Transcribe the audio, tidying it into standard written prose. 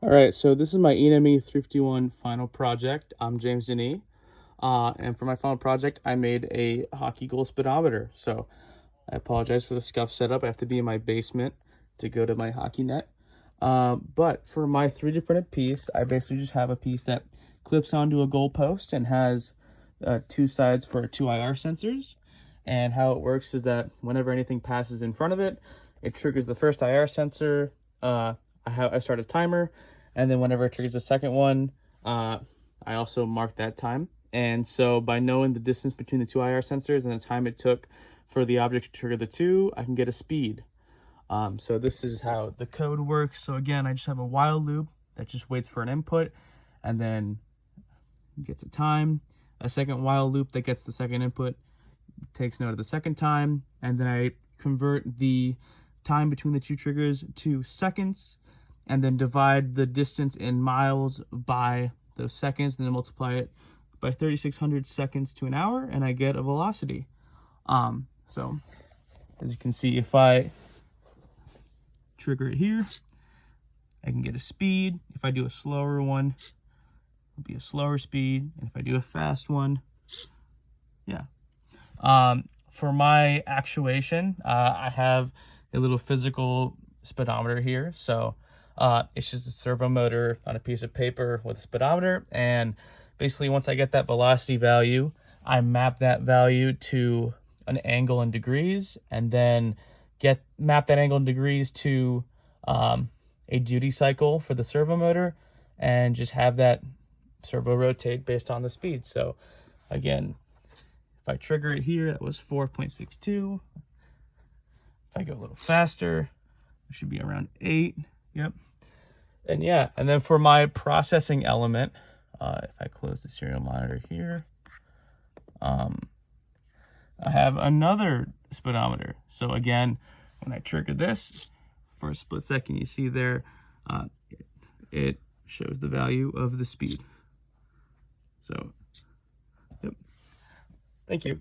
All right, so this is my Enme 351 final project. I'm James Denis, and for my final project, I made a hockey goal speedometer. So I apologize for the scuff setup. I have to be in my basement to go to my hockey net. But for my 3D printed piece, I basically just have a piece that clips onto a goal post and has two sides for two IR sensors. And how it works is that whenever anything passes in front of it, it triggers the first IR sensor. I start a timer, and then whenever it triggers the second one, I also mark that time. And so by knowing the distance between the two IR sensors and the time it took for the object to trigger the two, I can get a speed. So this is how the code works. So again, I just have a while loop that just waits for an input and then gets a time, a second while loop that gets the second input, takes note of the second time, and then I convert the time between the two triggers to seconds, and then divide the distance in miles by those seconds, and then multiply it by 3,600 seconds to an hour, and I get a velocity. So as you can see, if I trigger it here, I can get a speed. If I do a slower one, it'll be a slower speed, and if I do a fast one, yeah. For my actuation, I have a little physical speedometer here. So it's just a servo motor on a piece of paper with a speedometer. And basically once I get that velocity value, I map that value to an angle in degrees, and then map that angle in degrees to a duty cycle for the servo motor, and just have that servo rotate based on the speed. So again, if I trigger it here, that was 4.62. If I go a little faster, it should be around 8. Yep. And yeah, and then for my processing element, if I close the serial monitor here, I have another speedometer. So again, when I trigger this, for a split second, you see there, it shows the value of the speed. So, yep. Thank you.